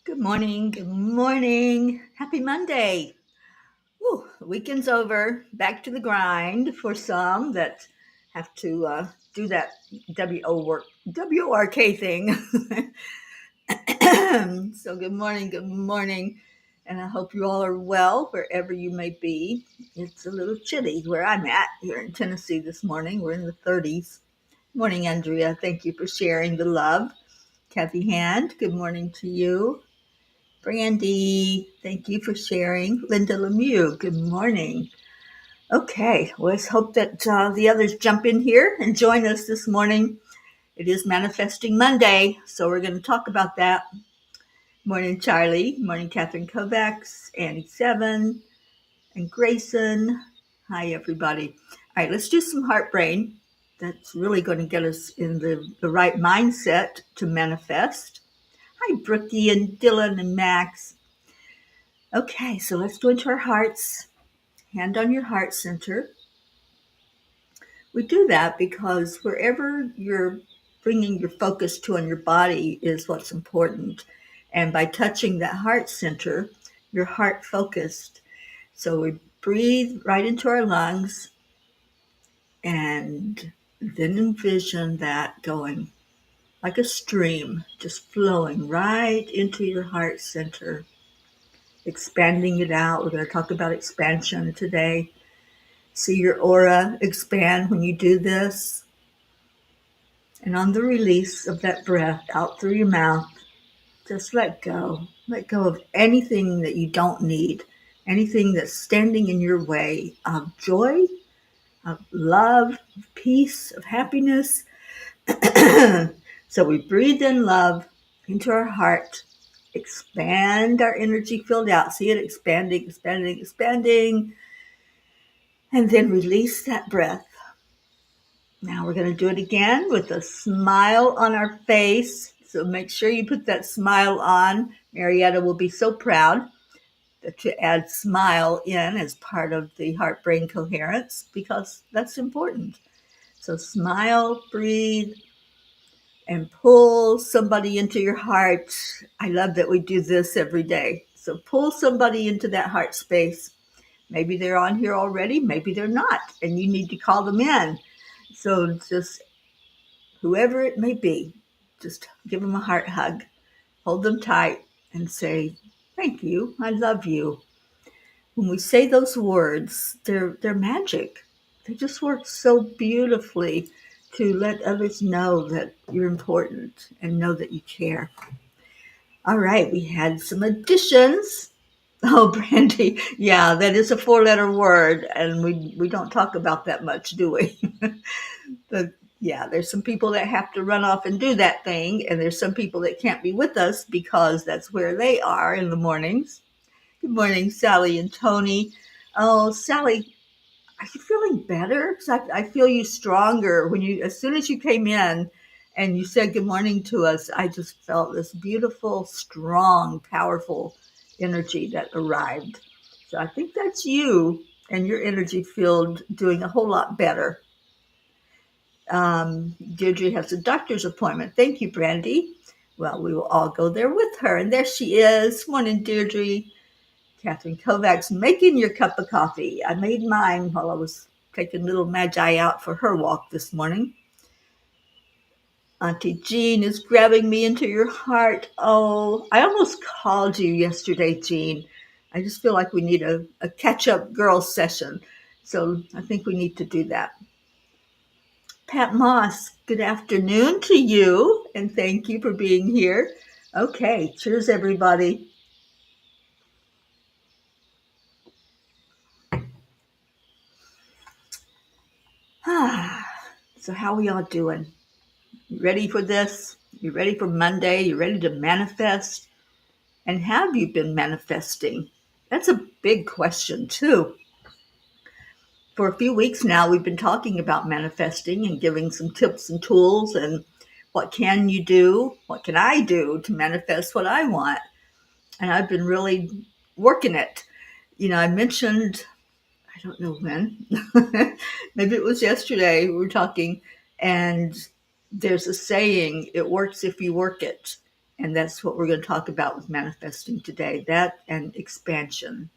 Good morning. Good morning. Happy Monday. Woo, weekend's over. Back to the grind for some that have to do that WORK thing. So good morning. Good morning. And I hope you all are well wherever you may be. It's a little chilly where I'm at here in Tennessee this morning. We're in the 30s. Morning, Andrea. Thank you for sharing the love. Kathy Hand, good morning to you. Brandy, thank you for sharing. Linda Lemieux, good morning. Okay, let's hope that the others jump in here and join us this morning. It is Manifesting Monday, so we're going to talk about that. Morning, Charlie. Morning, Catherine Kovacs, Annie Seven, and Grayson. Hi, everybody. All right, let's do some heart brain. That's really going to get us in the right mindset to manifest. Hi, Brookie and Dylan and Max. Okay, so let's go into our hearts. Hand on your heart center. We do that because wherever you're bringing your focus to on your body is what's important. And by touching that heart center, you're heart focused. So we breathe right into our lungs and then envision that going like a stream, just flowing right into your heart center, expanding it out. We're going to talk about expansion today. See your aura expand when you do this. And on the release of that breath out through your mouth, just let go. Let go of anything that you don't need, anything that's standing in your way of joy, of love, of peace, of happiness. So we breathe in love into our heart, expand our energy field out. See it expanding, expanding, expanding. And then release that breath. Now we're going to do it again with a smile on our face. So make sure you put that smile on. Marietta will be so proud to add smile in as part of the heart-brain coherence because that's important. So smile, breathe, and pull somebody into your heart. I love that we do this every day. So pull somebody into that heart space. Maybe they're on here already, maybe they're not, and you need to call them in. So just whoever it may be, just give them a heart hug, hold them tight, and say, thank you, I love you. When we say those words, they're magic. They just work so beautifully to let others know that you're important and know that you care. All right, we had some additions. Oh, Brandy, yeah, that is a 4-letter word, and we don't talk about that much, do we? But yeah, there's some people that have to run off and do that thing, and there's some people that can't be with us because that's where they are in the mornings. Good morning, Sally and Tony. Oh, Sally, are you feeling better? 'Cause I feel you stronger when as soon as you came in and you said good morning to us, I just felt this beautiful, strong, powerful energy that arrived. So I think that's you and your energy field doing a whole lot better. Deirdre has a doctor's appointment. Thank you, Brandy. Well, we will all go there with her. And there she is. Morning, Deirdre. Catherine Kovacs making your cup of coffee. I made mine while I was taking little Magi out for her walk this morning. Auntie Jean is grabbing me into your heart. Oh, I almost called you yesterday, Jean. I just feel like we need a catch-up girls session. So I think we need to do that. Pat Moss, good afternoon to you, and thank you for being here. Okay, cheers, everybody. So how are we all doing? You ready for this? You ready for Monday? You ready to manifest? And have you been manifesting? That's a big question, too. For a few weeks now, we've been talking about manifesting and giving some tips and tools and what can you do? What can I do to manifest what I want? And I've been really working it. I mentioned, I don't know when, maybe it was yesterday, we were talking, and there's a saying, it works if you work it. And that's what we're going to talk about with manifesting today, that and expansion.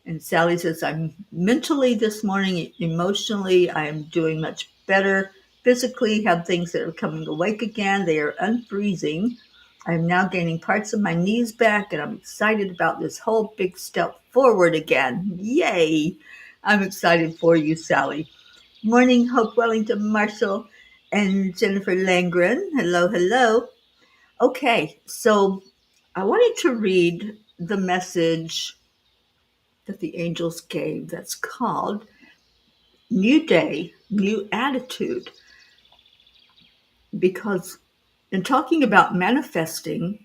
And Sally says, I'm mentally this morning, emotionally, I am doing much better. Physically, have things that are coming awake again. They are unfreezing. I am now gaining parts of my knees back, and I'm excited about this whole big step forward again. Yay! I'm excited for you, Sally. Morning, Hope Wellington Marshall and Jennifer Langren. Hello, hello. Okay, so I wanted to read the message that the angels gave that's called New Day, New Attitude. Because in talking about manifesting,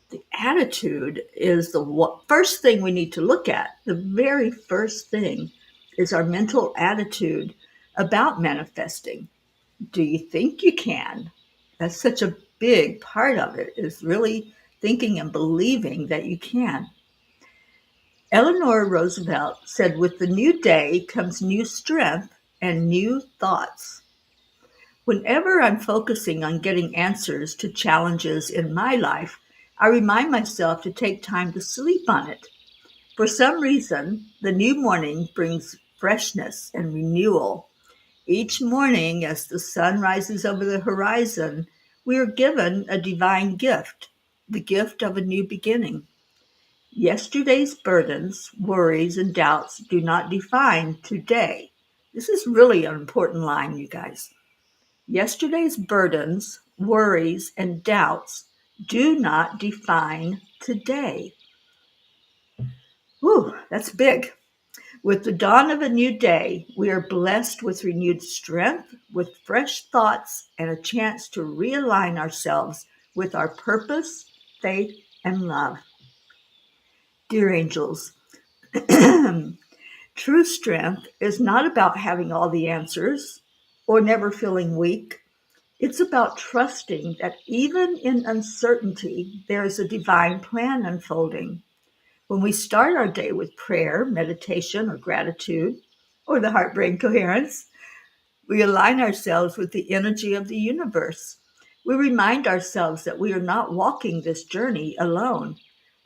the attitude is the first thing we need to look at. The very first thing is our mental attitude about manifesting. Do you think you can? That's such a big part of it, is really thinking and believing that you can. Eleanor Roosevelt said, with the new day comes new strength and new thoughts. Whenever I'm focusing on getting answers to challenges in my life, I remind myself to take time to sleep on it. For some reason, the new morning brings freshness and renewal. Each morning, as the sun rises over the horizon, we are given a divine gift, the gift of a new beginning. Yesterday's burdens, worries, and doubts do not define today. This is really an important line, you guys. Yesterday's burdens, worries, and doubts do not define today. Whew, that's big. With the dawn of a new day, we are blessed with renewed strength, with fresh thoughts, and a chance to realign ourselves with our purpose, faith, and love. Dear angels, true strength is not about having all the answers or never feeling weak. It's about trusting that even in uncertainty, there is a divine plan unfolding. When we start our day with prayer, meditation, or gratitude, or the heart-brain coherence, we align ourselves with the energy of the universe. We remind ourselves that we are not walking this journey alone.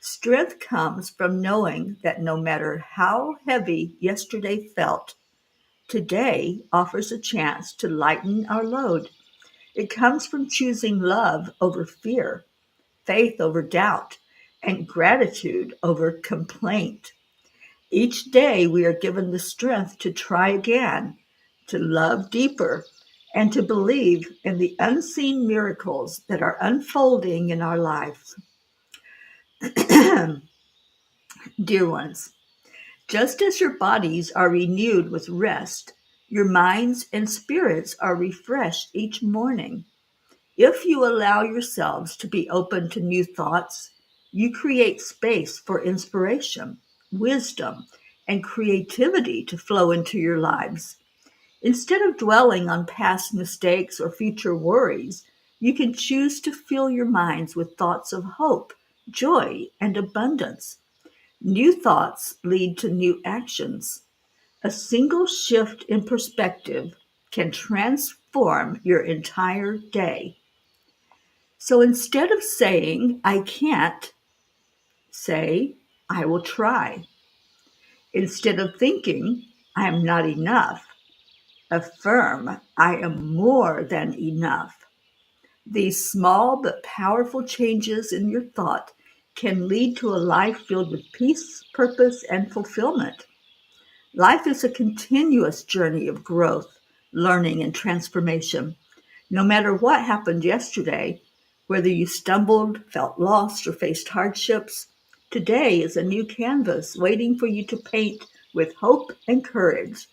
Strength comes from knowing that no matter how heavy yesterday felt, today offers a chance to lighten our load. It comes from choosing love over fear, faith over doubt, and gratitude over complaint. Each day we are given the strength to try again, to love deeper, and to believe in the unseen miracles that are unfolding in our lives. Dear ones, just as your bodies are renewed with rest, your minds and spirits are refreshed each morning. If you allow yourselves to be open to new thoughts, you create space for inspiration, wisdom, and creativity to flow into your lives. Instead of dwelling on past mistakes or future worries, you can choose to fill your minds with thoughts of hope, joy, and abundance. New thoughts lead to new actions. A single shift in perspective can transform your entire day. So instead of saying, I can't, say, I will try. Instead of thinking, I am not enough, affirm, I am more than enough. These small but powerful changes in your thought can lead to a life filled with peace, purpose, and fulfillment. Life is a continuous journey of growth, learning, and transformation. No matter what happened yesterday, whether you stumbled, felt lost, or faced hardships, today is a new canvas waiting for you to paint with hope and courage.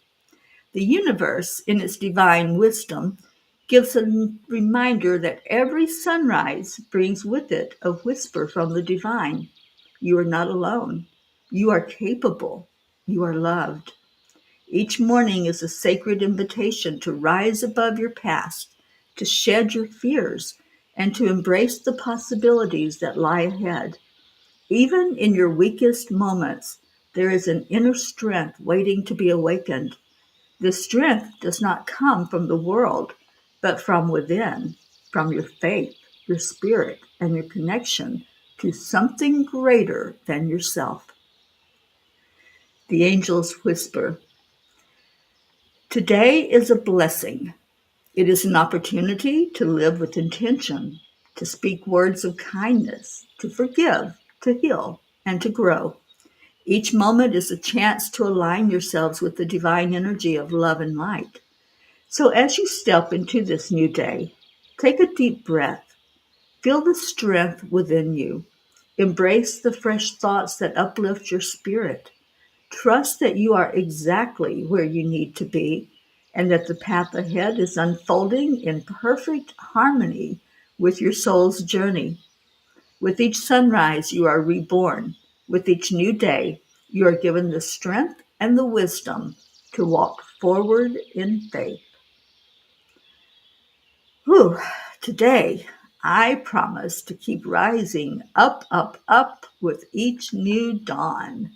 The universe, in its divine wisdom, gives a reminder that every sunrise brings with it a whisper from the divine. You are not alone. You are capable. You are loved. Each morning is a sacred invitation to rise above your past, to shed your fears, and to embrace the possibilities that lie ahead. Even in your weakest moments, there is an inner strength waiting to be awakened. This strength does not come from the world, but from within, from your faith, your spirit, and your connection to something greater than yourself. The angels whisper, "Today is a blessing. It is an opportunity to live with intention, to speak words of kindness, to forgive, to heal, and to grow. Each moment is a chance to align yourselves with the divine energy of love and light. So as you step into this new day, take a deep breath. Feel the strength within you. Embrace the fresh thoughts that uplift your spirit. Trust that you are exactly where you need to be and that the path ahead is unfolding in perfect harmony with your soul's journey. With each sunrise, you are reborn. With each new day, you are given the strength and the wisdom to walk forward in faith." Whew. Today, I promise to keep rising up, up, up with each new dawn.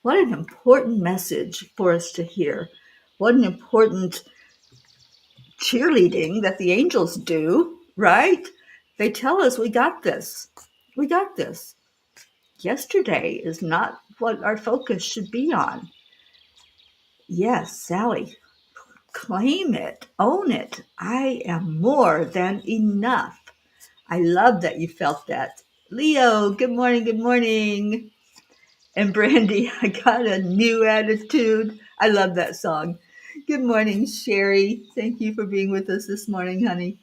What an important message for us to hear. What an important cheerleading that the angels do, right? They tell us we got this. We got this. Yesterday is not what our focus should be on. Yes, Sally, claim it, own it. I am more than enough. I love that you felt that. Leo, good morning, good morning. And Brandy, I got a new attitude. I love that song. Good morning, Sherry. Thank you for being with us this morning, honey.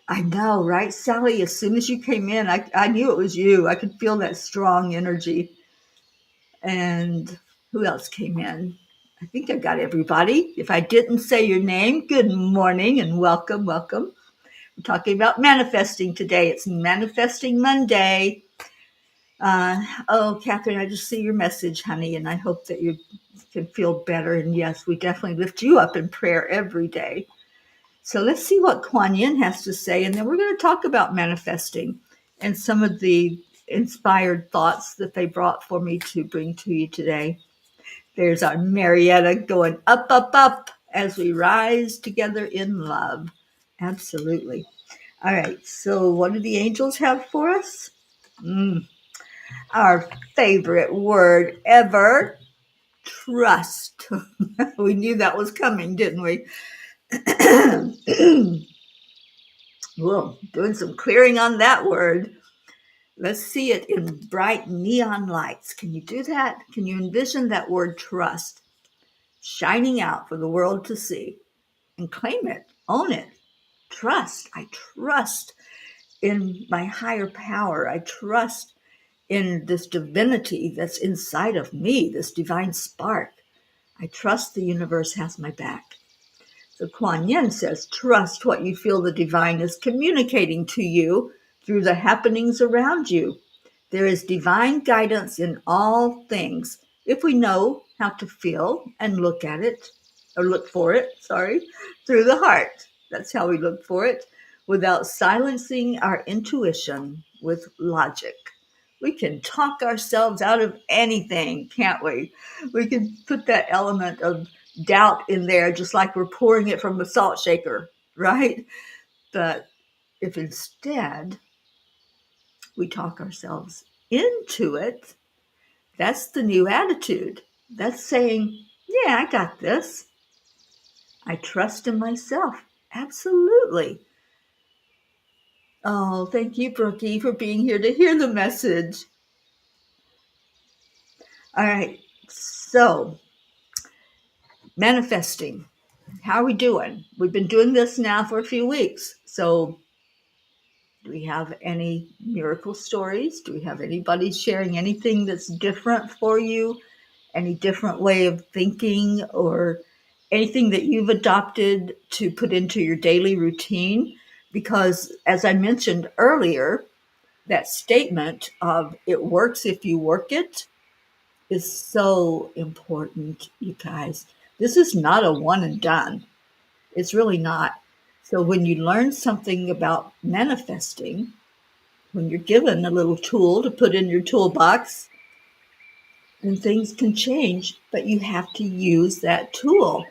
I know, right? Sally, as soon as you came in, I knew it was you. I could feel that strong energy. And who else came in? I think I got everybody. If I didn't say your name, good morning and welcome, welcome. We're talking about manifesting today. It's Manifesting Monday. Oh, Catherine, I just see your message, honey, and I hope that you can feel better. And yes, we definitely lift you up in prayer every day. So let's see what Kuan Yin has to say, and then we're going to talk about manifesting and some of the inspired thoughts that they brought for me to bring to you today. There's our Marietta going up, up, up as we rise together in love. Absolutely. All right, so what do the angels have for us? Our favorite word ever, trust. We knew that was coming, didn't we? Whoa, doing some clearing on that word. Let's see it in bright neon lights. Can you do that? Can you envision that word trust shining out for the world to see? And claim it, own it. Trust. I trust in my higher power. I trust in this divinity that's inside of me, this divine spark. I trust the universe has my back. So Kuan Yin says, trust what you feel the divine is communicating to you through the happenings around you. There is divine guidance in all things if we know how to feel and look at it, or look for it, through the heart. That's how we look for it, without silencing our intuition with logic. We can talk ourselves out of anything, can't we? We can put that element of doubt in there, just like we're pouring it from a salt shaker, right? But if instead we talk ourselves into it, that's the new attitude. That's saying, yeah, I got this. I trust in myself. Absolutely. Oh, thank you, Brookie, for being here to hear the message. All right. So, manifesting. How are we doing? We've been doing this now for a few weeks. So, do we have any miracle stories? Do we have anybody sharing anything that's different for you? Any different way of thinking or anything that you've adopted to put into your daily routine? Because as I mentioned earlier, that statement of it works if you work it is so important, you guys. This is not a one and done. It's really not. So when you learn something about manifesting, when you're given a little tool to put in your toolbox, then things can change, but you have to use that tool.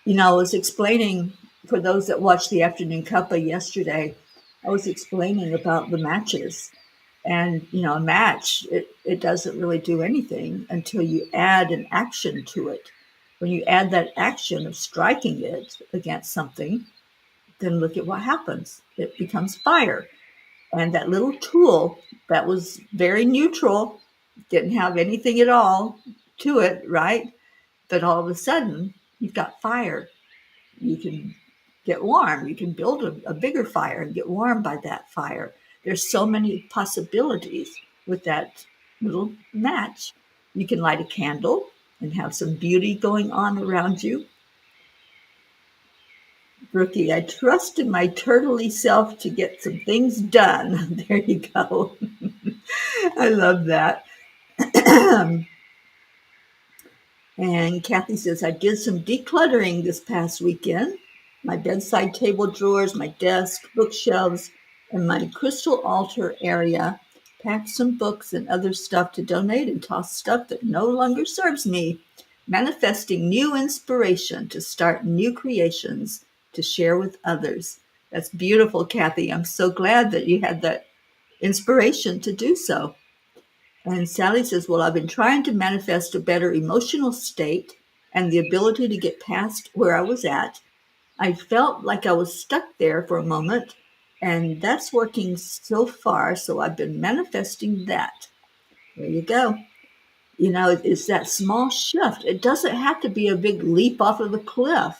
I was explaining for those that watched the Afternoon Cuppa yesterday, I was explaining about the matches. And, a match, it doesn't really do anything until you add an action to it. When you add that action of striking it against something, then look at what happens. It becomes fire. And that little tool that was very neutral, didn't have anything at all to it, right? But all of a sudden, you've got fire. You can get warm. You can build a bigger fire and get warm by that fire. There's so many possibilities with that little match. You can light a candle and have some beauty going on around you. Brookie, I trust in my turtley self to get some things done. There you go. I love that. And Kathy says, I did some decluttering this past weekend. My bedside table drawers, my desk, bookshelves, and my crystal altar area. Packed some books and other stuff to donate and tossed stuff that no longer serves me. Manifesting new inspiration to start new creations to share with others. That's beautiful, Kathy. I'm so glad that you had that inspiration to do so. And Sally says, well, I've been trying to manifest a better emotional state and the ability to get past where I was at. I felt like I was stuck there for a moment, and that's working so far. So I've been manifesting that. There you go. It's that small shift. It doesn't have to be a big leap off of the cliff.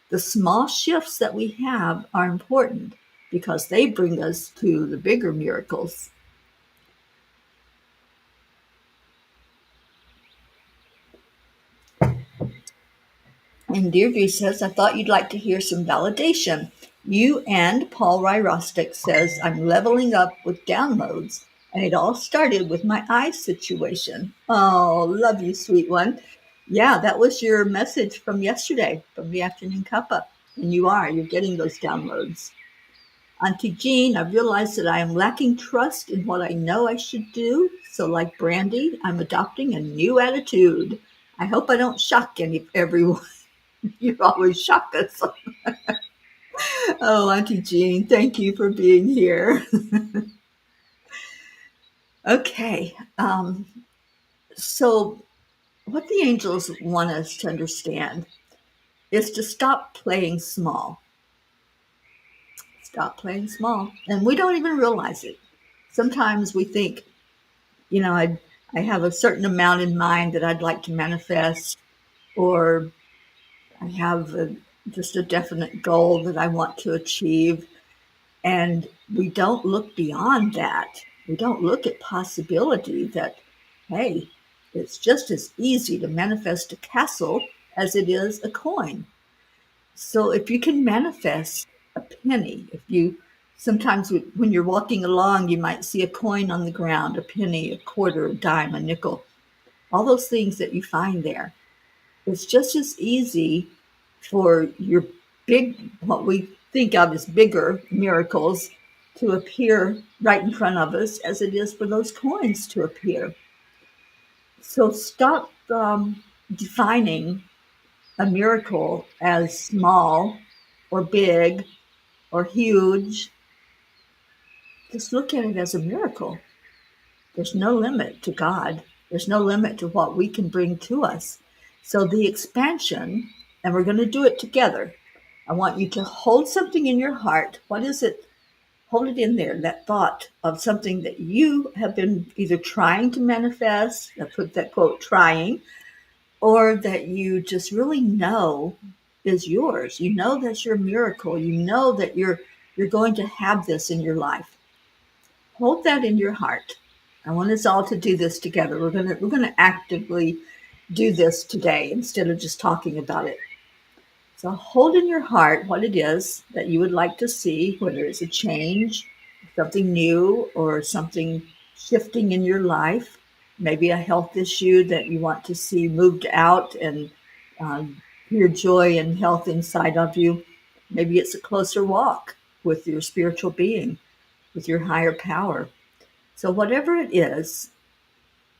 The small shifts that we have are important because they bring us to the bigger miracles. And Deirdre says, I thought you'd like to hear some validation. You and Paul Ryrostic says, I'm leveling up with downloads, and it all started with my eye situation. Oh, love you, sweet one. Yeah, that was your message from yesterday, from the Afternoon Cuppa. And you're getting those downloads. Auntie Jean, I realized that I am lacking trust in what I know I should do. So like Brandy, I'm adopting a new attitude. I hope I don't shock everyone. You always shock us. Oh, Auntie Jean, thank you for being here. Okay. So what the angels want us to understand is to stop playing small. Stop playing small. And we don't even realize it. Sometimes we think, I have a certain amount in mind that I'd like to manifest, or I have just a definite goal that I want to achieve. And we don't look beyond that. We don't look at possibility that, hey, it's just as easy to manifest a castle as it is a coin. So if you can manifest a penny, sometimes when you're walking along, you might see a coin on the ground, a penny, a quarter, a dime, a nickel, all those things that you find there. It's just as easy for your what we think of as bigger miracles to appear right in front of us as it is for those coins to appear. So stop defining a miracle as small or big or huge. Just look at it as a miracle. There's no limit to God. There's no limit to what we can bring to us. So the expansion, and we're going to do it together. I want you to hold something in your heart. What is it? Hold it in there, that thought of something that you have been either trying to manifest, I put that quote, trying, or that you just really know is yours. You know that's your miracle. You know that you're going to have this in your life. Hold that in your heart. I want us all to do this together. We're gonna actively do this today instead of just talking about it. So hold in your heart what it is that you would like to see, whether it's a change, something new or something shifting in your life, maybe a health issue that you want to see moved out and your joy and health inside of you. Maybe it's a closer walk with your spiritual being, with your higher power. So, whatever it is,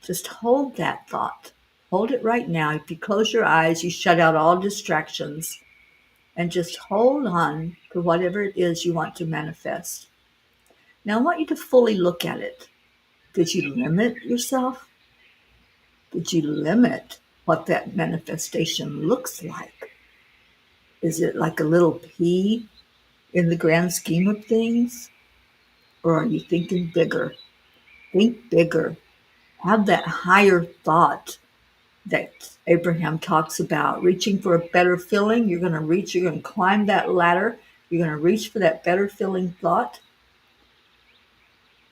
just hold that thought. Hold it right now. If you close your eyes, you shut out all distractions and just hold on to whatever it is you want to manifest. Now, I want you to fully look at it. Did you limit yourself? Did you limit what that manifestation looks like? Is it like a little pea in the grand scheme of things? Or are you thinking bigger? Think bigger. Have that higher thought that Abraham talks about, reaching for a better feeling. You're going to reach, you're going to climb that ladder. You're going to reach for that better feeling thought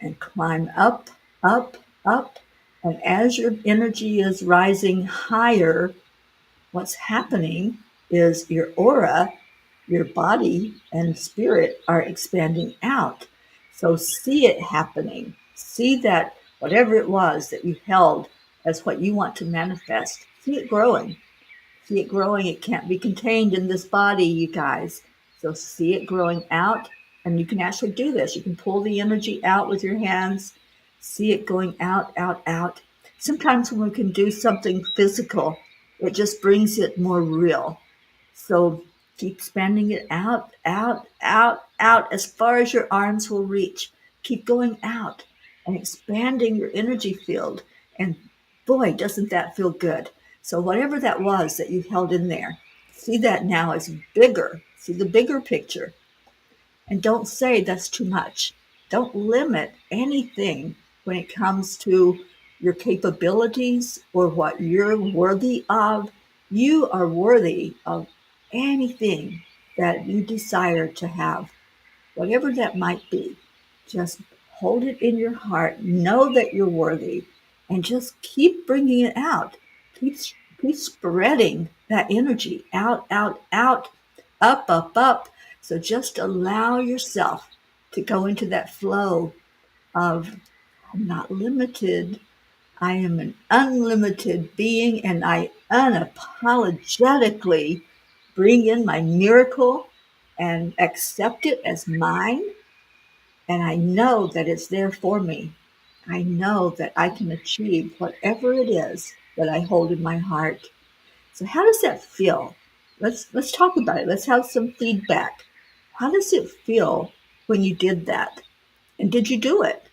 and climb up, up, up. And as your energy is rising higher, what's happening is your aura, your body and spirit are expanding out. So see it happening. See that whatever it was that you held as what you want to manifest, see it growing. See it growing. It can't be contained in this body, you guys. So see it growing out. And you can actually do this. You can pull the energy out with your hands. See it going out, out, out. Sometimes when we can do something physical, it just brings it more real. So keep expanding it out, out, out, out, as far as your arms will reach. Keep going out and expanding your energy field. And boy, doesn't that feel good. So whatever that was that you held in there, see that now as bigger. See the bigger picture. And don't say that's too much. Don't limit anything when it comes to your capabilities or what you're worthy of. You are worthy of anything that you desire to have, whatever that might be. Just hold it in your heart. Know that you're worthy and just keep bringing it out. Keep, keep spreading that energy out, out, out, up, up, up. So just allow yourself to go into that flow of I'm not limited. I am an unlimited being and I unapologetically bring in my miracle and accept it as mine. And I know that it's there for me. I know that I can achieve whatever it is that I hold in my heart. So how does that feel? Let's talk about it. Let's have some feedback. How does it feel when you did that? And did you do it?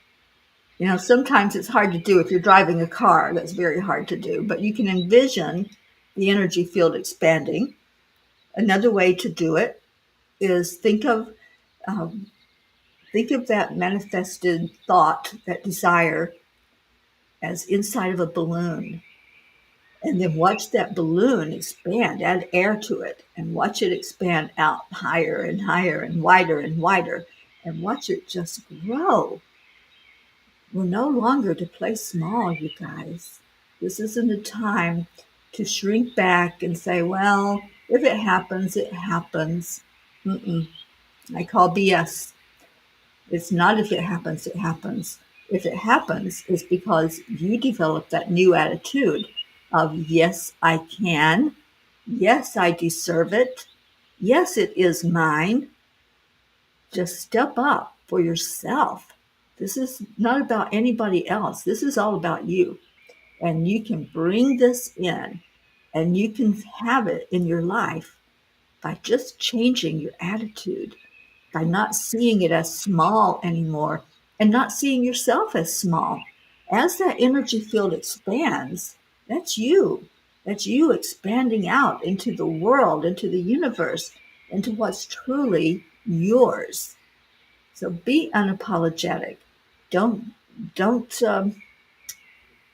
You know, sometimes it's hard to do if you're driving a car. That's very hard to do. But you can envision the energy field expanding. Another way to do it is um, think of that manifested thought, that desire, as inside of a balloon. And then watch that balloon expand, add air to it, and watch it expand out higher and higher and wider, and watch it just grow. We're no longer to play small, you guys. This isn't a time to shrink back and say, well, if it happens, it happens. Mm-mm. I call BS. It's not if it happens, it happens. If it happens, it's because you develop that new attitude of, yes, I can. Yes, I deserve it. Yes, it is mine. Just step up for yourself. This is not about anybody else. This is all about you. And you can bring this in and you can have it in your life by just changing your attitude, by not seeing it as small anymore and not seeing yourself as small. As that energy field expands, that's you. That's you expanding out into the world, into the universe, into what's truly yours. So be unapologetic. Don't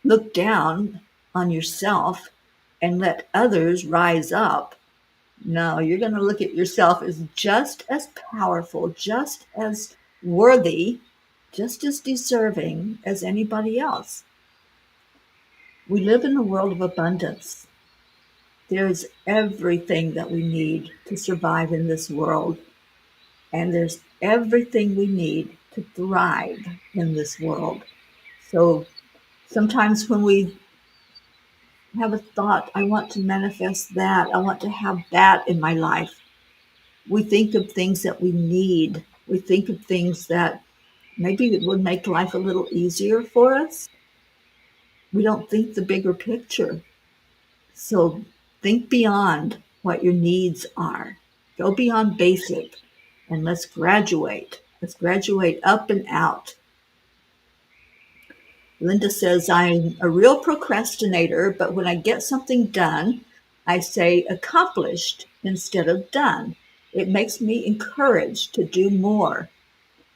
look down on yourself and let others rise up. No, you're going to look at yourself as just as powerful, just as worthy, just as deserving as anybody else. We live in a world of abundance. There's everything that we need to survive in this world. And there's everything we need to thrive in this world. So sometimes when we have a thought, I want to manifest that, I want to have that in my life, we think of things that we need. We think of things that maybe it would make life a little easier for us. We don't think the bigger picture. So think beyond what your needs are. Go beyond basic and let's graduate. Let's graduate up and out. Linda says, I'm a real procrastinator, but when I get something done, I say accomplished instead of done. It makes me encouraged to do more.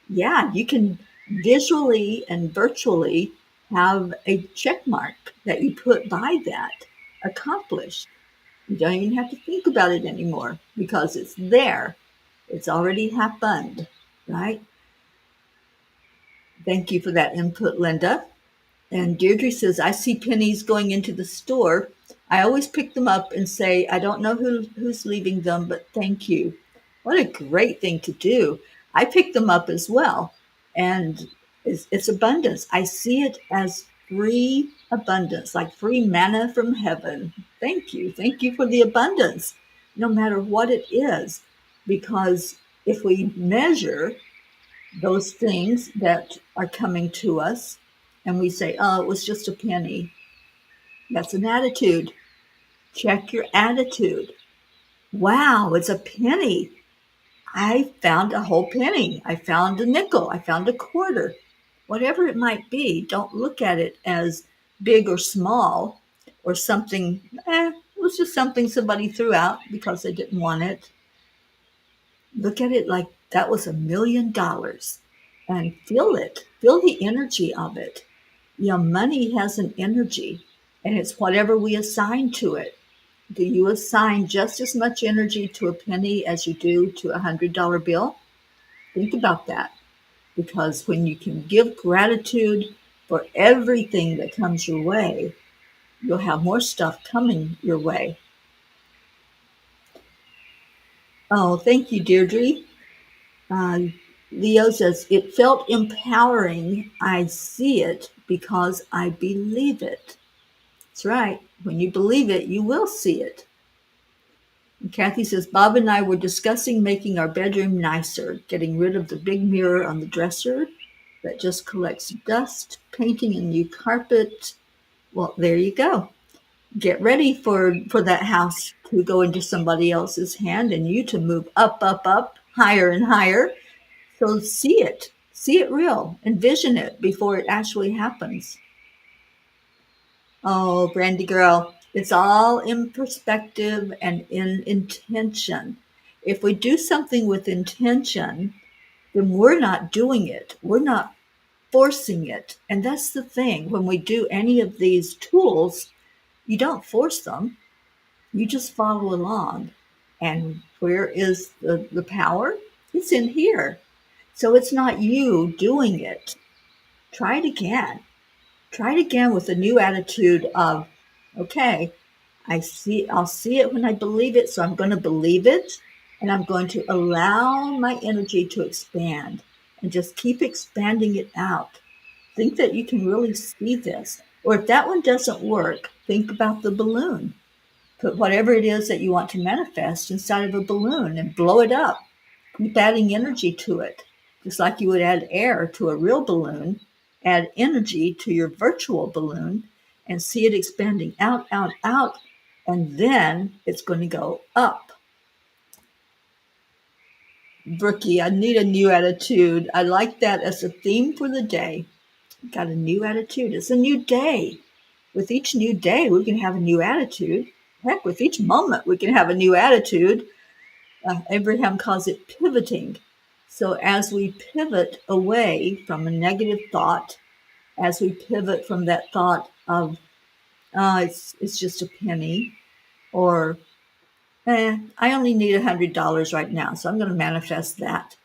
Yeah, you can visually and virtually have a check mark that you put by that accomplished. You don't even have to think about it anymore because it's there. It's already happened, right? Thank you for that input, Linda. And Deirdre says, I see pennies going into the store. I always pick them up and say, I don't know who's leaving them, but thank you. What a great thing to do. I pick them up as well. And it's abundance. I see it as free abundance, like free manna from heaven. Thank you. Thank you for the abundance, no matter what it is. Because if we measure those things that are coming to us and we say, oh, it was just a penny, that's an attitude. Check your attitude. Wow, it's a penny. I found a whole penny. I found a nickel. I found a quarter. Whatever it might be, don't look at it as big or small or something, it was just something somebody threw out because they didn't want it. Look at it like that was $1 million and feel it. Feel the energy of it. You know, money has an energy and it's whatever we assign to it. Do you assign just as much energy to a penny as you do to $100 bill? Think about that, because when you can give gratitude for everything that comes your way, you'll have more stuff coming your way. Oh, thank you, Deirdre. Uh, Leo says, it felt empowering. I see it because I believe it. That's right. When you believe it, you will see it. And Kathy says, Bob and I were discussing making our bedroom nicer, getting rid of the big mirror on the dresser that just collects dust, painting a new carpet. Well, there you go. Get ready for that house to go into somebody else's hand and you to move up, up, up, higher and higher. So see it real, envision it before it actually happens. Oh, Brandy girl, it's all in perspective and in intention. If we do something with intention, then we're not doing it. We're not forcing it. And that's the thing. When we do any of these tools, you don't force them. You just follow along. And where is the power? It's in here. So it's not you doing it. Try it again. Try it again with a new attitude of, okay, I'll see it when I believe it, so I'm going to believe it, and I'm going to allow my energy to expand and just keep expanding it out. Think that you can really see this. Or if that one doesn't work, think about the balloon. Put whatever it is that you want to manifest inside of a balloon and blow it up. Keep adding energy to it. Just like you would add air to a real balloon, add energy to your virtual balloon and see it expanding out, out, out. And then it's going to go up. Brookie, I need a new attitude. I like that as a theme for the day. Got a new attitude. It's a new day. With each new day, we can have a new attitude. Heck, with each moment, we can have a new attitude. Abraham calls it pivoting. So as we pivot away from a negative thought, as we pivot from that thought of, it's just a penny, or I only need $100 right now, so I'm going to manifest that.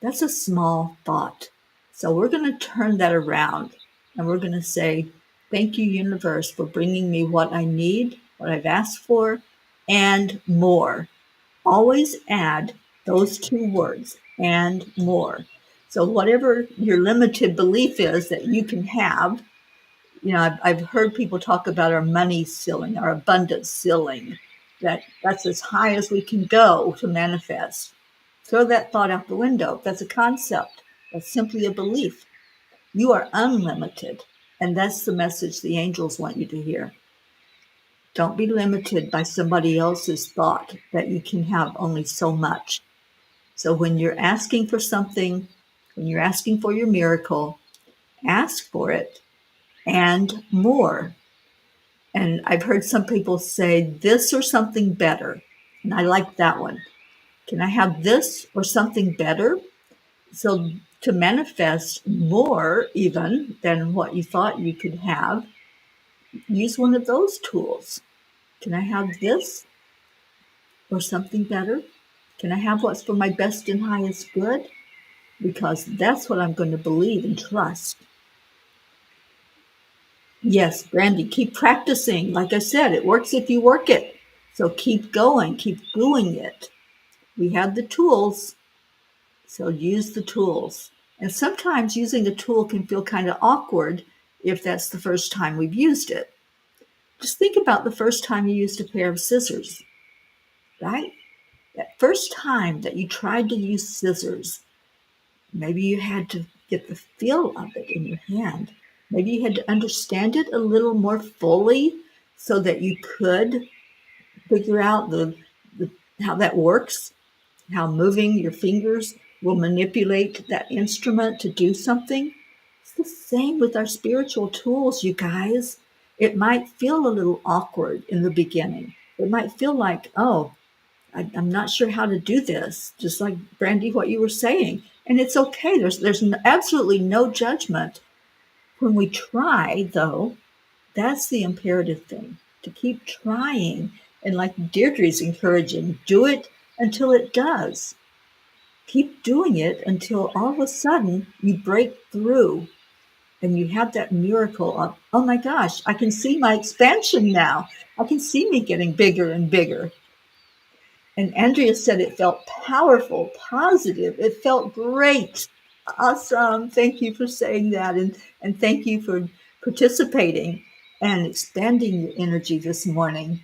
That's a small thought. So we're going to turn that around and we're going to say, thank you, universe, for bringing me what I need, what I've asked for, and more. Always add those two words, and more. So whatever your limited belief is that you can have, I've heard people talk about our money ceiling, our abundance ceiling, that's as high as we can go to manifest. Throw that thought out the window. That's a concept. That's simply a belief. You are unlimited. And that's the message the angels want you to hear. Don't be limited by somebody else's thought that you can have only so much. So when you're asking for something, when you're asking for your miracle, ask for it and more. And I've heard some people say this or something better. And I like that one. Can I have this or something better? So to manifest more even than what you thought you could have, use one of those tools. Can I have this or something better? Can I have what's for my best and highest good? Because that's what I'm going to believe and trust. Yes, Brandy, keep practicing. Like I said, it works if you work it. So keep going, keep doing it. We have the tools, so use the tools. And sometimes using a tool can feel kind of awkward if that's the first time we've used it. Just think about the first time you used a pair of scissors, right? That first time that you tried to use scissors, maybe you had to get the feel of it in your hand. Maybe you had to understand it a little more fully so that you could figure out how that works, how moving your fingers will manipulate that instrument to do something. It's the same with our spiritual tools, you guys. It might feel a little awkward in the beginning. It might feel like, oh, I'm not sure how to do this, just like Brandy, what you were saying. And it's okay. There's absolutely no judgment. When we try, though, that's the imperative thing, to keep trying. And like Deirdre's encouraging, do it until it does. Keep doing it until all of a sudden you break through and you have that miracle of, oh my gosh, I can see my expansion now. I can see me getting bigger and bigger. And Andrea said it felt powerful, positive. It felt great. Awesome. Thank you for saying that. And thank you for participating and expanding your energy this morning.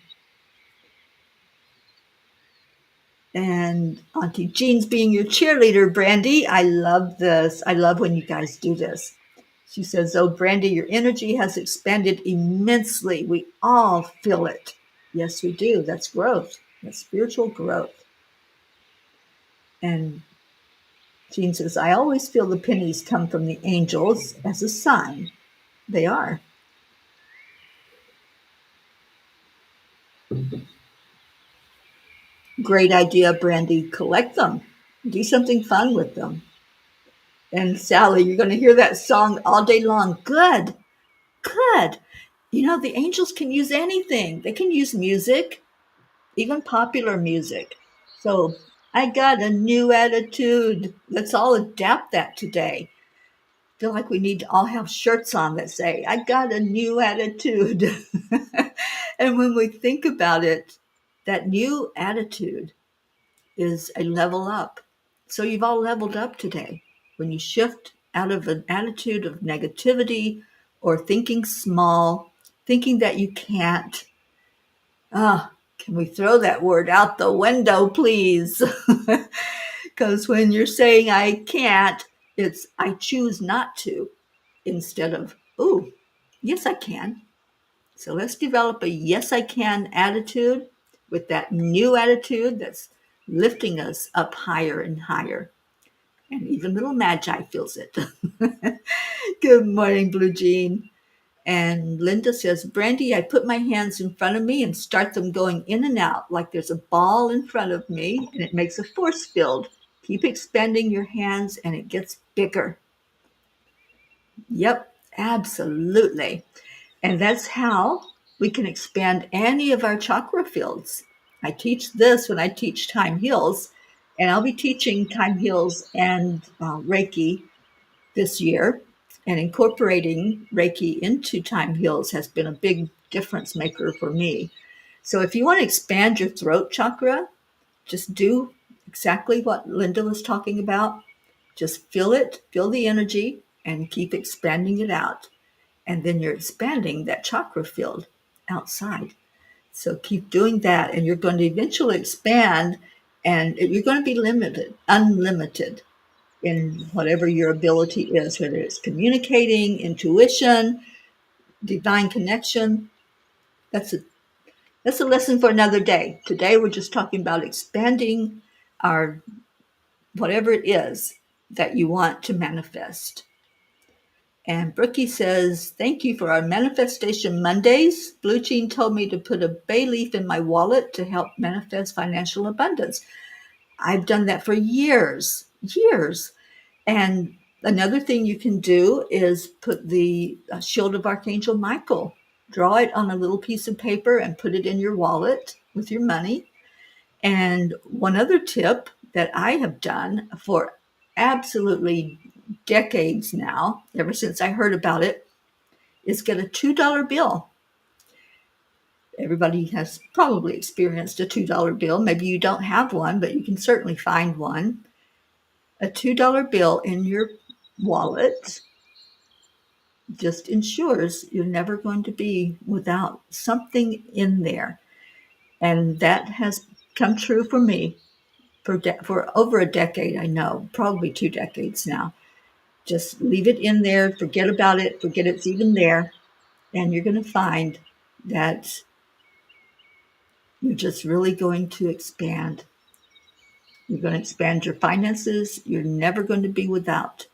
And Auntie Jean's being your cheerleader, Brandy. I love this. I love when you guys do this. She says, oh, Brandy, your energy has expanded immensely. We all feel it. Yes, we do. That's growth. That's spiritual growth. And Jean says, I always feel the pennies come from the angels as a sign. They are. Great idea, Brandy. Collect them. Do something fun with them. And Sally, you're going to hear that song all day long. Good. Good. The angels can use anything. They can use music, even popular music. So I got a new attitude. Let's all adapt that today. I feel like we need to all have shirts on that say, I got a new attitude. And when we think about it, that new attitude is a level up. So you've all leveled up today. When you shift out of an attitude of negativity or thinking small, thinking that you can't, can we throw that word out the window, please? Because when you're saying I can't, it's I choose not to instead of, oh, yes, I can. So let's develop a yes, I can attitude with that new attitude that's lifting us up higher and higher. And even little Magi feels it. Good morning, Blue Jean. And Linda says, Brandy, I put my hands in front of me and start them going in and out like there's a ball in front of me and it makes a force field. Keep expanding your hands and it gets bigger. Yep, absolutely. And that's how we can expand any of our chakra fields. I teach this when I teach Time Heals, and I'll be teaching Time Heals and Reiki this year. And incorporating Reiki into Time Heals has been a big difference maker for me. So if you want to expand your throat chakra, just do exactly what Linda was talking about. Just feel it, feel the energy, and keep expanding it out. And then you're expanding that chakra field outside. So keep doing that, and you're going to eventually expand, and you're going to be unlimited in whatever your ability is, whether it's communicating, intuition, divine connection. That's a that's a lesson for another day. Today we're just talking about expanding our whatever it is that you want to manifest. And Brookie says, thank you for our Manifestation Mondays. Blue Jean told me to put a bay leaf in my wallet to help manifest financial abundance. I've done that for years. And another thing you can do is put the shield of Archangel Michael, draw it on a little piece of paper and put it in your wallet with your money. And one other tip that I have done for absolutely decades now, ever since I heard about it, is get a $2 bill. Everybody has probably experienced a $2 bill. Maybe you don't have one, but you can certainly find one. A $2 bill in your wallet just ensures you're never going to be without something in there. And that has come true for me for over a decade, I know, probably 2 decades now. Just leave it in there, forget about it, forget it's even there, and you're going to find that you're just really going to expand. You're going to expand your finances. You're never going to be without.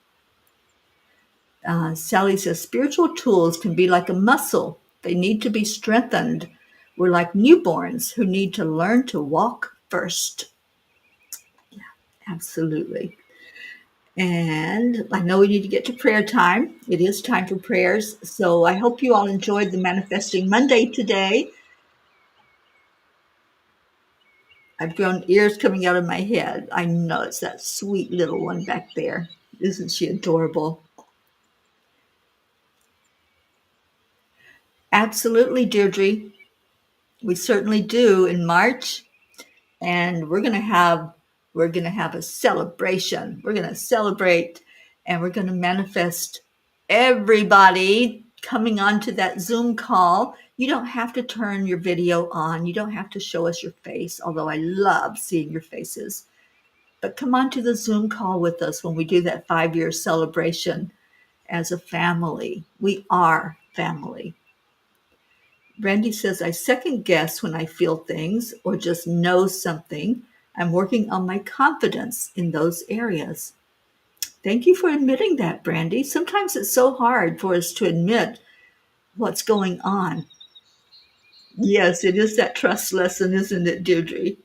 Sally says, spiritual tools can be like a muscle. They need to be strengthened. We're like newborns who need to learn to walk first. Yeah, absolutely. And I know we need to get to prayer time. It is time for prayers. So I hope you all enjoyed the Manifesting Monday today. I've grown ears coming out of my head. I know it's that sweet little one back there. Isn't she adorable? Absolutely, Deirdre. We certainly do in March. And we're going to have a celebration. We're going to celebrate, and we're going to manifest everybody coming onto that Zoom call. You don't have to turn your video on. You don't have to show us your face, although I love seeing your faces. But come on to the Zoom call with us when we do that 5-year celebration as a family. We are family. Brandy says, I second guess when I feel things or just know something. I'm working on my confidence in those areas. Thank you for admitting that, Brandy. Sometimes it's so hard for us to admit what's going on. Yes, it is that trust lesson, isn't it, Deirdre?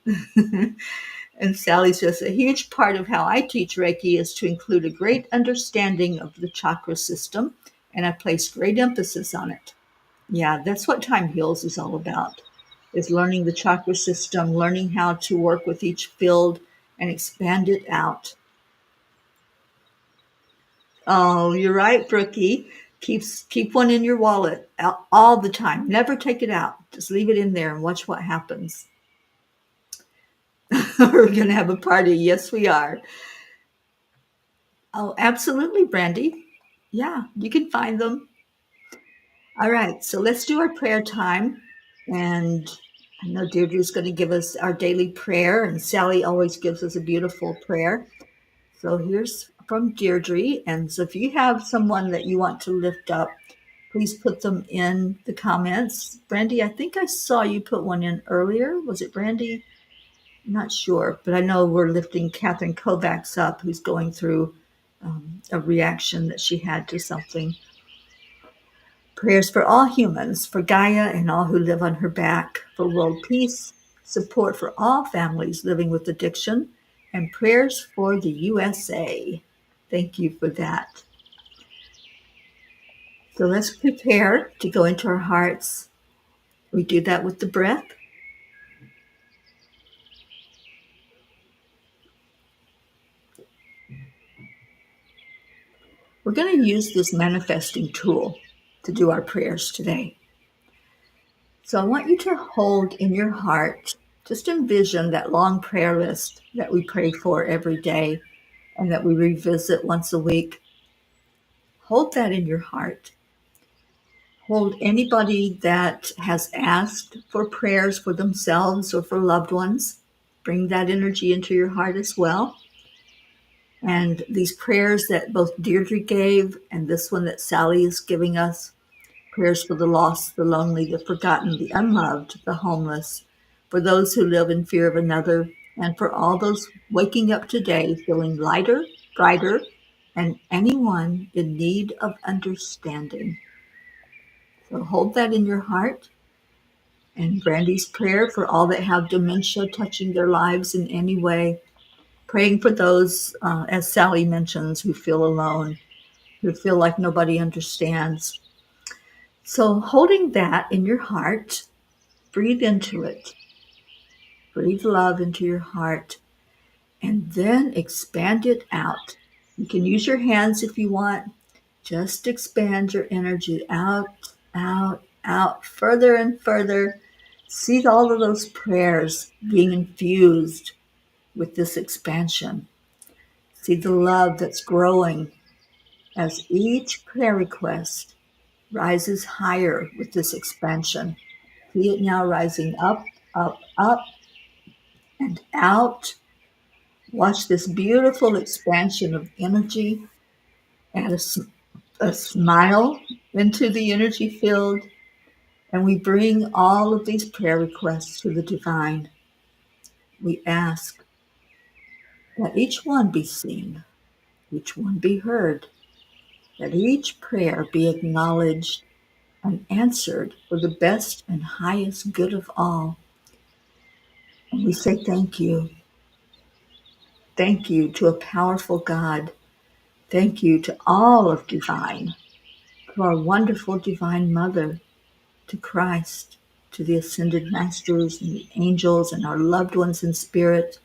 And Sally says, a huge part of how I teach Reiki is to include a great understanding of the chakra system, and I place great emphasis on it. Yeah, that's what Time Heals is all about, is learning the chakra system, learning how to work with each field and expand it out. Oh, you're right, Brookie. Keep one in your wallet all the time. Never take it out. Just leave it in there and watch what happens. We're going to have a party. Yes, we are. Oh, absolutely, Brandy. Yeah, you can find them. All right, so let's do our prayer time. And I know Deirdre's going to give us our daily prayer, and Sally always gives us a beautiful prayer. So here's from Deirdre. And so if you have someone that you want to lift up, please put them in the comments. Brandy, I think I saw you put one in earlier. Was it Brandy? I'm not sure, but I know we're lifting Catherine Kovacs up, who's going through a reaction that she had to something. Prayers for all humans, for Gaia and all who live on her back, for world peace, support for all families living with addiction, and prayers for the USA. Thank you for that. So let's prepare to go into our hearts. We do that with the breath. We're going to use this manifesting tool to do our prayers today. So I want you to hold in your heart, just envision that long prayer list that we pray for every day and that we revisit once a week. Hold that in your heart. Hold anybody that has asked for prayers for themselves or for loved ones. Bring that energy into your heart as well. And these prayers that both Deirdre gave and this one that Sally is giving us, prayers for the lost, the lonely, the forgotten, the unloved, the homeless, for those who live in fear of another, and for all those waking up today feeling lighter, brighter, and anyone in need of understanding. So hold that in your heart. And Brandy's prayer for all that have dementia touching their lives in any way, praying for those, as Sally mentions, who feel alone, who feel like nobody understands. So holding that in your heart, breathe into it. Breathe love into your heart and then expand it out. You can use your hands if you want. Just expand your energy out, out, out, further and further. See all of those prayers being infused with this expansion. See the love that's growing as each prayer request rises higher with this expansion. See it now rising up, up, up, and out. Watch this beautiful expansion of energy. Add a smile into the energy field. And we bring all of these prayer requests to the divine. We ask that each one be seen, each one be heard, that each prayer be acknowledged and answered for the best and highest good of all. And we say thank you. Thank you to a powerful God. Thank you to all of divine, to our wonderful divine mother, to Christ, to the ascended masters and the angels and our loved ones in spirit.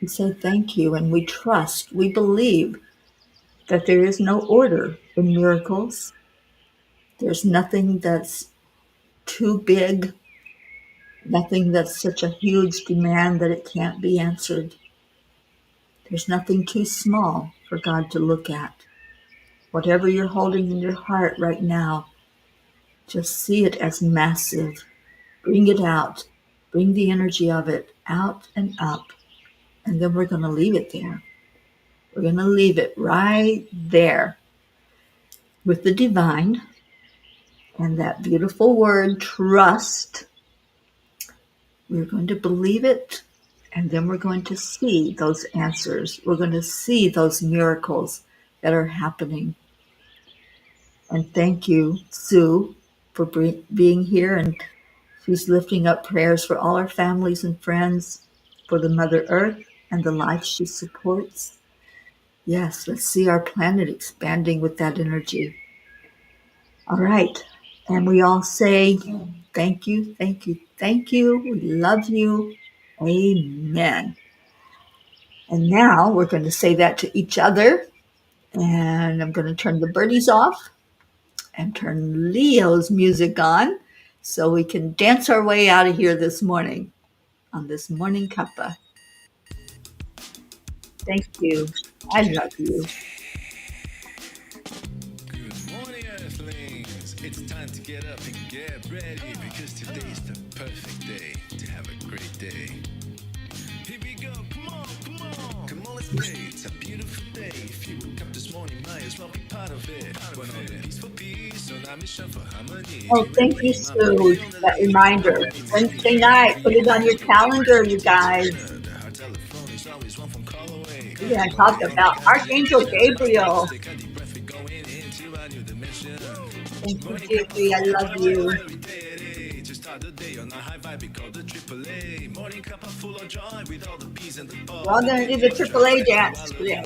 We say thank you, and we trust, we believe that there is no order in miracles. There's nothing that's too big, nothing that's such a huge demand that it can't be answered. There's nothing too small for God to look at. Whatever you're holding in your heart right now, just see it as massive. Bring it out. Bring the energy of it out and up. And then we're going to leave it there. We're going to leave it right there with the divine and that beautiful word, trust. We're going to believe it, and then we're going to see those answers. We're going to see those miracles that are happening. And thank you, Sue, for being here. And she's lifting up prayers for all our families and friends, for the Mother Earth and the life she supports. Yes, let's see our planet expanding with that energy. All right. And we all say, thank you, thank you, thank you. We love you. Amen. And now we're going to say that to each other. And I'm going to turn the birdies off and turn Leo's music on so we can dance our way out of here this morning on this Morning Cuppa. Thank you. I love you. Good morning, Earthlings. It's time to get up and get ready because today's the perfect day to have a great day. Here we go, come on, come on. Come on, let's play. It's a beautiful day. If you woke up this morning, might as well be part of it. We're on a peaceful peace, on our mission for harmony. Oh, thank you, Sue. That reminder. Wednesday night. Put it on your calendar, you guys. The heart telephone is always one phone call away. We're going to talk about Archangel Gabriel. Take a deep breath, we're going into a new dimension. Thank you, Deirdre. I love you. To start the day on a high vibe, we call the AAA. Morning Cuppa full of joy with all the bees and the balls. We're all going to do the AAA dance today.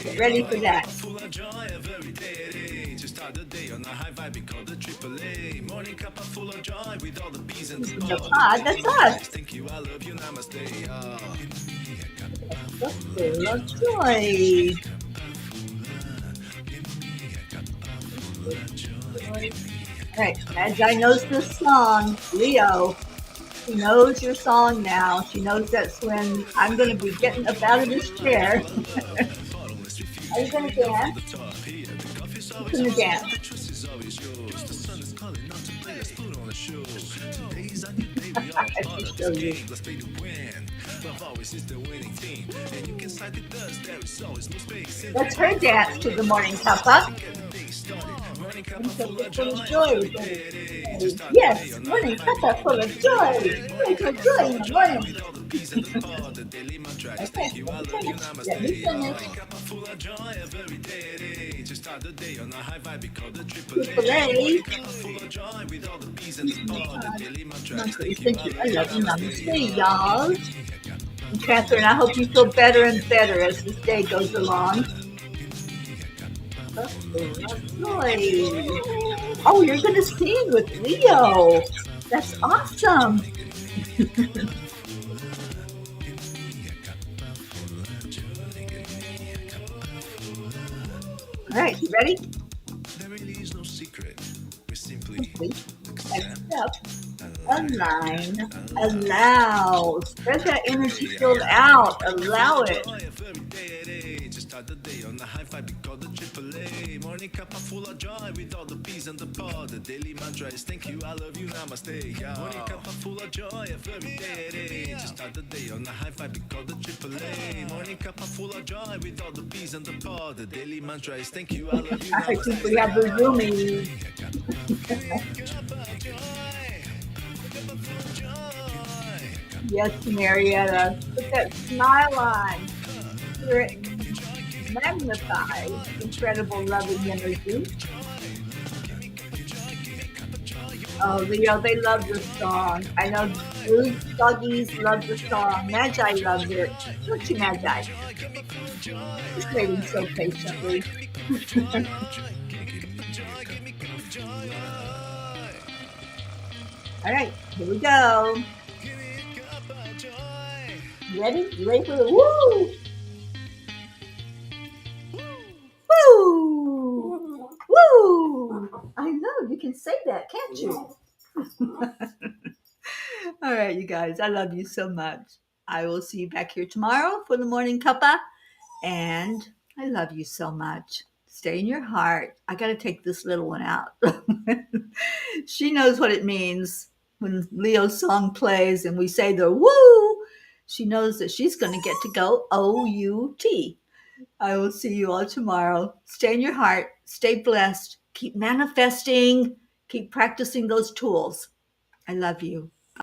Get ready for that. Full of joy every day. To start the day on a high vibe, we call the AAA. Morning Cuppa full of joy with all the bees and the balls. That's us. Thank you, I love you, namaste. Full of joy. All right, Magi knows this song. Leo. She knows your song now. She knows that's when I'm going to be getting up out of this chair. Bottomless Are refuse, you going here to we go from dance? the top. Here, the coffee's Who's always going to awesome, dance? the twist is always yours. The sun is calling out to play, let's put on a show. Today's a new day, we are I a have part to of show this you. game. Let's play to win. Love always is the winning team. And you can side with us, there is always no space in Let's between. her dance Follow to the us, morning join us cuppa. to get the day started. Morning cup Morning of full cuppa of full joy, of a joy. very day. Just start the day Yes, on a high morning vibe, we cuppa call the full of triple joy. A. Joy, Morning joy, cup of joy full in of the joy, morning. with all the peas and the pod. The daily mantra is Okay, thank you, I let me love you, finish. Let me namaste. finish. Morning cup of full of joy, a very day. Just start the day on a high vibe, we call the triple Triple A. A. Morning cup of full of joy, with all the peas and Peace the in the pod. The pod. daily mantra is Mantra is thank you, thank I you. love I you, love you. namaste. Namaste, y'all. And Catherine, I hope you feel better and better as this day goes along. Cup full of joy. Oh, you're going to sing with Leo. That's awesome. All right, you ready? There really is no secret. We simply Simply accept, accept, align, align, allow. allow. Spread that energy Yeah. field out. Morning cup full Allow of it. joy, every day. Just start the day on the high five, we call the triple A. Morning cup full of joy, with all the peas and the pod. The daily mantra is thank you, I love you, namaste. Yeah. Morning cup full of joy, every day. Just start the day on the high five, we call the triple A. Morning cup full of joy, with all the peas and the pod. The daily mantra is thank you, I love you, I think we namaste. have the roomies. Yes, Marietta. Put that smile on. Spirit magnifies incredible loving energy. Oh, Leo, they love this song. I know Blue Doggies love the song. Magi loves it. Don't you, Magi? Just waiting so patiently. All right, here we go. You ready? You ready for the woo? Woo! Woo! I know, you can say that, can't you? All right, you guys, I love you so much. I will see you back here tomorrow for the morning cuppa. And I love you so much. Stay in your heart. I got to take this little one out. She knows what it means when Leo's song plays and we say the woo. She knows that she's going to get to go OUT. I will see you all tomorrow. Stay in your heart. Stay blessed. Keep manifesting. Keep practicing those tools. I love you.